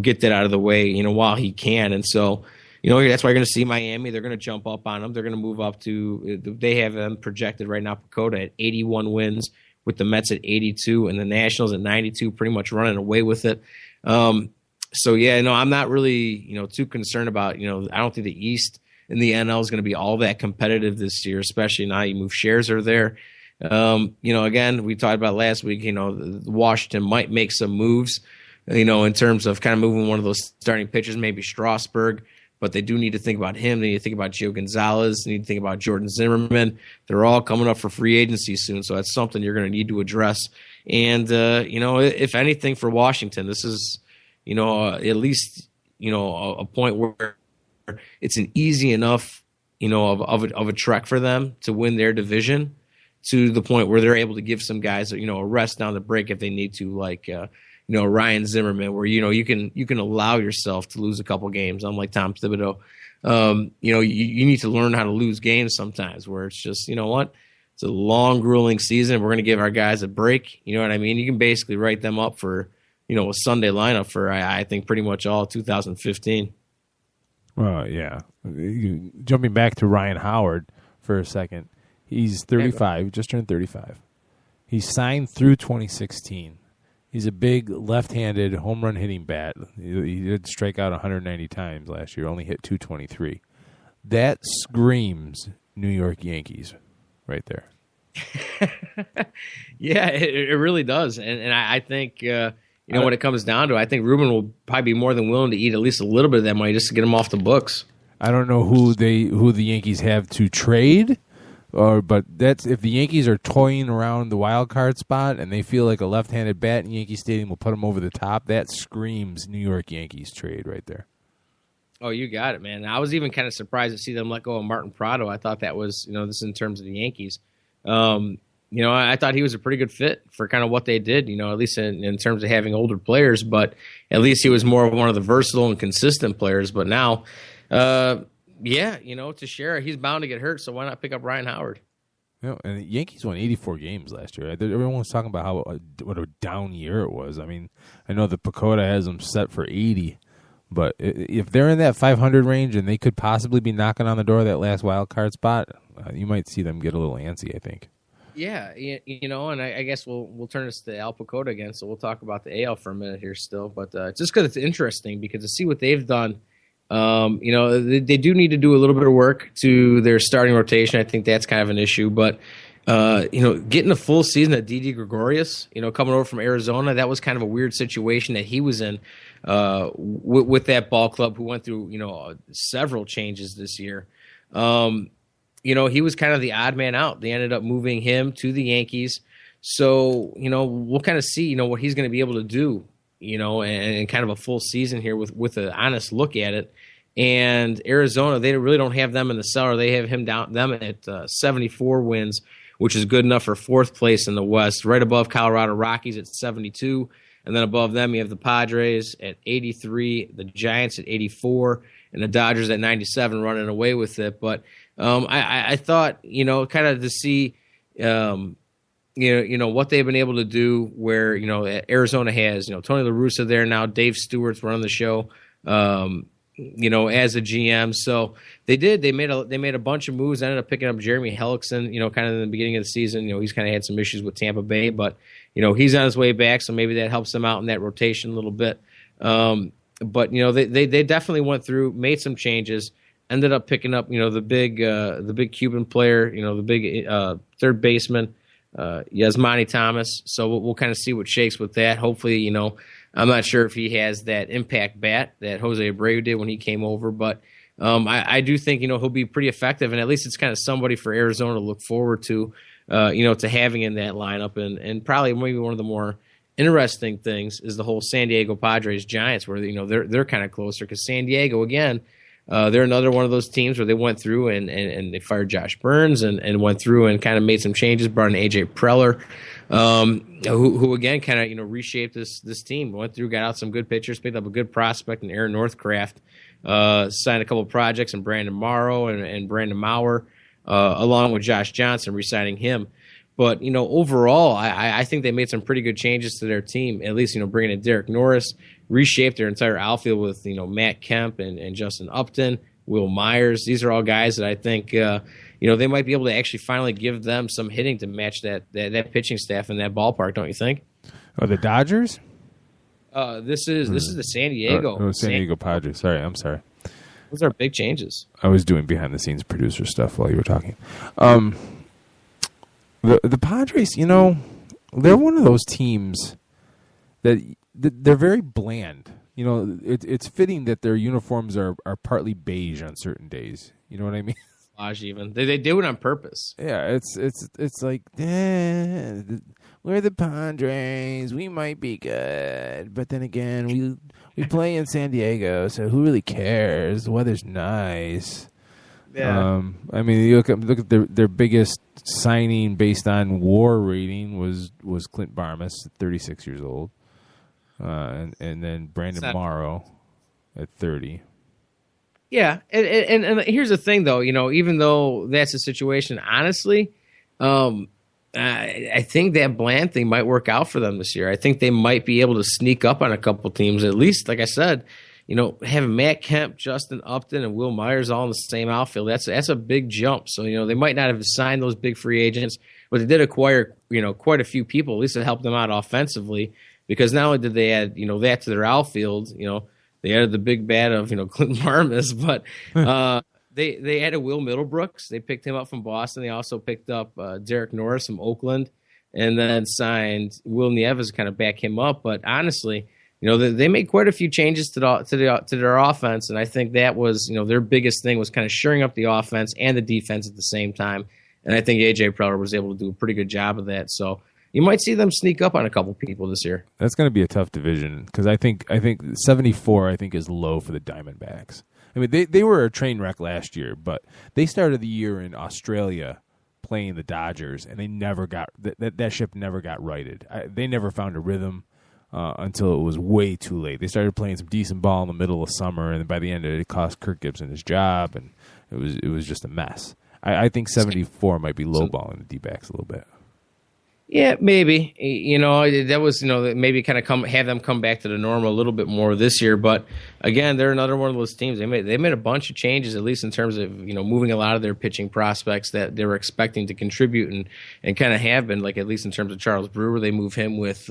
get that out of the way, while he can. And so, that's why you're going to see Miami. They're going to jump up on them. They're going to move up to, they have them projected right now, Pacoda at 81 wins, with the Mets at 82 and the Nationals at 92, pretty much running away with it. So yeah, no, I'm not really, too concerned about, I don't think the East in the NL is going to be all that competitive this year, especially now you move Scherzer there. Again, we talked about last week, Washington might make some moves, in terms of kind of moving one of those starting pitchers, maybe Strasburg, but they do need to think about him. They need to think about Gio Gonzalez. They need to think about Jordan Zimmerman. They're all coming up for free agency soon, so that's something you're going to need to address. And, if anything for Washington, this is, at least, a point where it's an easy enough, of a trek for them to win their division, to the point where they're able to give some guys, a rest down the break if they need to, like, Ryan Zimmerman, where, you can allow yourself to lose a couple games, unlike Tom Thibodeau. You need to learn how to lose games sometimes, where it's just, it's a long, grueling season. We're going to give our guys a break. You know what I mean? You can basically write them up for, a Sunday lineup for, I think, pretty much all 2015. Well, yeah. Jumping back to Ryan Howard for a second, he's 35, just turned 35. He signed through 2016. He's a big left-handed home run hitting bat. He did strike out 190 times last year, only hit 223. That screams New York Yankees right there. Yeah, it really does. And I think, when it comes down to it, I think Ruben will probably be more than willing to eat at least a little bit of that money just to get him off the books. I don't know who the Yankees have to trade, but that's if the Yankees are toying around the wild card spot and they feel like a left-handed bat in Yankee Stadium will put them over the top. That screams New York Yankees trade right there. Oh, you got it, man. I was even kind of surprised to see them let go of Martin Prado. I thought that was, this in terms of the Yankees. I thought he was a pretty good fit for kind of what they did, at least in terms of having older players, but at least he was more of one of the versatile and consistent players. But now, Teixeira, he's bound to get hurt, so why not pick up Ryan Howard? And the Yankees won 84 games last year. Everyone was talking about what a down year it was. I mean, I know that Pacoda has them set for 80, but if they're in that 500 range and they could possibly be knocking on the door of that last wild card spot, you might see them get a little antsy, I think. Yeah, and I guess we'll turn this to Al Pacoda again, so we'll talk about the AL for a minute here still. But just because it's interesting, because to see what they've done, they do need to do a little bit of work to their starting rotation. I think that's kind of an issue. But, getting a full season at Didi Gregorius, coming over from Arizona, that was kind of a weird situation that he was in with that ball club, who went through, several changes this year. He was kind of the odd man out. They ended up moving him to the Yankees. So, we'll kind of see, what he's going to be able to do, and kind of a full season here with an honest look at it. And Arizona, they really don't have them in the cellar. They have them at 74 wins, which is good enough for fourth place in the West, right above Colorado Rockies at 72. And then above them, you have the Padres at 83, the Giants at 84, and the Dodgers at 97 running away with it. But I thought, kind of to see, what they've been able to do where, Arizona has, Tony La Russa there now, Dave Stewart's running the show, as a GM. So they made a bunch of moves, ended up picking up Jeremy Hellickson, kind of in the beginning of the season. He's kind of had some issues with Tampa Bay, but, he's on his way back. So maybe that helps them out in that rotation a little bit. But, they definitely went through, made some changes, ended up picking up, the big Cuban player, the big third baseman, Yasmani Thomas. So we'll kind of see what shakes with that. Hopefully, I'm not sure if he has that impact bat that Jose Abreu did when he came over, but I do think, he'll be pretty effective, and at least it's kind of somebody for Arizona to look forward to, to having in that lineup. And probably maybe one of the more interesting things is the whole San Diego Padres Giants, where, they're kind of closer, because San Diego, again, they're another one of those teams where they went through and they fired Josh Burns and went through and kind of made some changes, brought in AJ Preller, who again kind of reshaped this team. Went through, got out some good pitchers, picked up a good prospect in Aaron Northcraft, signed a couple of projects in Brandon Morrow and Brandon Maurer, along with Josh Johnson, re-signing him. But, overall, I think they made some pretty good changes to their team, at least, bringing in Derek Norris, reshaped their entire outfield with, Matt Kemp and Justin Upton, Will Myers. These are all guys that I think, they might be able to actually finally give them some hitting to match that pitching staff in that ballpark, don't you think? Oh, the Dodgers? This is the San Diego. San Diego Padres. Sorry, I'm sorry. Those are big changes. I was doing behind-the-scenes producer stuff while you were talking. The Padres, they're one of those teams that they're very bland. It's fitting that their uniforms are partly beige on certain days. You know what I mean? Even they do it on purpose. Yeah, it's like, we're the Padres. We might be good, but then again, we play in San Diego, so who really cares? The weather's nice. Yeah. You look at their biggest signing based on WAR rating was Clint Barmas at 36 years old, and then Brandon Morrow at 30. Yeah, and here's the thing, though. Even though that's the situation, honestly, I think that Bland thing might work out for them this year. I think they might be able to sneak up on a couple teams, at least, like I said. Having Matt Kemp, Justin Upton, and Will Myers all in the same outfield, that's a big jump. So, they might not have signed those big free agents, but they did acquire, quite a few people, at least to help them out offensively, because not only did they add, that to their outfield, they added the big bat of, Clint Barmas, but they added Will Middlebrooks. They picked him up from Boston. They also picked up Derek Norris from Oakland, and then signed Will Nieves to kind of back him up. But honestly, they made quite a few changes to their offense, and I think that was, their biggest thing was kind of shoring up the offense and the defense at the same time. And I think A.J. Preller was able to do a pretty good job of that. So you might see them sneak up on a couple people this year. That's going to be a tough division because I think 74 is low for the Diamondbacks. I mean, they were a train wreck last year, but they started the year in Australia playing the Dodgers, and they never got that ship never got righted. They never found a rhythm. Until it was way too late. They started playing some decent ball in the middle of summer, and by the end of it cost Kirk Gibson his job, and it was just a mess. I think 74 might be lowballing the D-backs a little bit. Yeah, maybe. That was, maybe kind of have them come back to the normal a little bit more this year. But again, they're another one of those teams. They made a bunch of changes, at least in terms of, moving a lot of their pitching prospects that they were expecting to contribute and kind of have been, like at least in terms of Charles Brewer, they move him with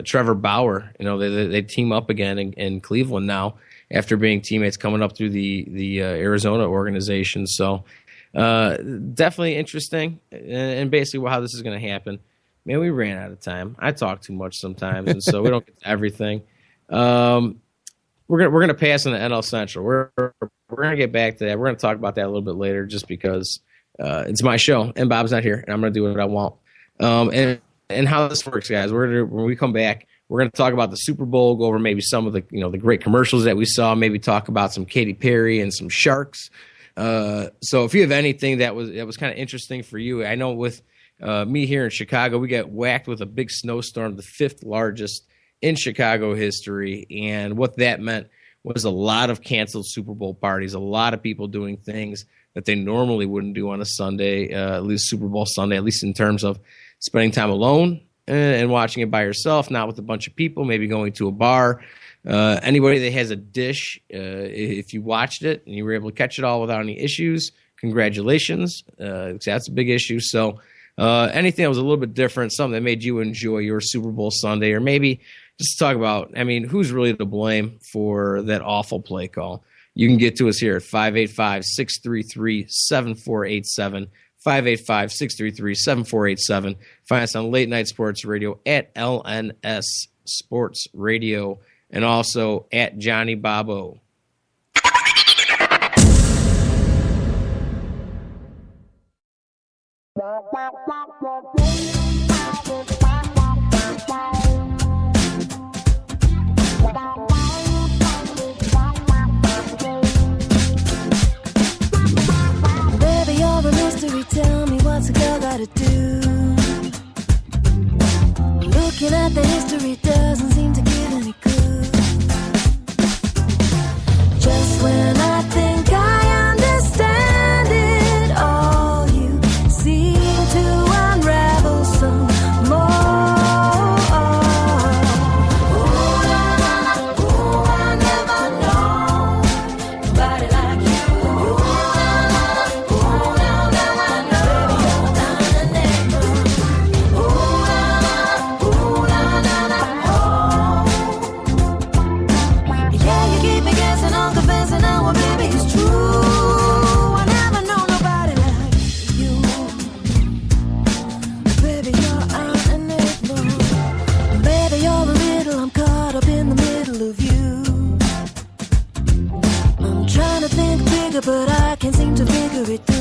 Trevor Bauer. They team up again in Cleveland now after being teammates coming up through the Arizona organization. So definitely interesting, and basically how this is going to happen. Man, we ran out of time. I talk too much sometimes, and so we don't get to everything. We're gonna pass on the NL Central. We're gonna get back to that. We're gonna talk about that a little bit later, just because it's my show and Bob's not here, and I'm gonna do what I want. And how this works, guys. When we come back, we're going to talk about the Super Bowl, go over maybe some of the the great commercials that we saw, maybe talk about some Katy Perry and some Sharks. So if you have anything that was kind of interesting for you, I know with me here in Chicago, we got whacked with a big snowstorm, the 5th largest in Chicago history, and what that meant was a lot of canceled Super Bowl parties, a lot of people doing things that they normally wouldn't do on a Sunday, at least Super Bowl Sunday, at least in terms of spending time alone and watching it by yourself, not with a bunch of people, maybe going to a bar. Anybody that has a dish, if you watched it and you were able to catch it all without any issues, congratulations. That's a big issue. So anything that was a little bit different, something that made you enjoy your Super Bowl Sunday, or maybe just to talk about, who's really to blame for that awful play call? You can get to us here at 585-633-7487. 585-633-7487. Find us on Late Night Sports Radio at LNS Sports Radio, and also at Johnnie Bobbo. Tell me what's a girl gotta do. Looking at the history doesn't seem to give any clue. Just when I think I understand it all, you seem to unravel. history doesn't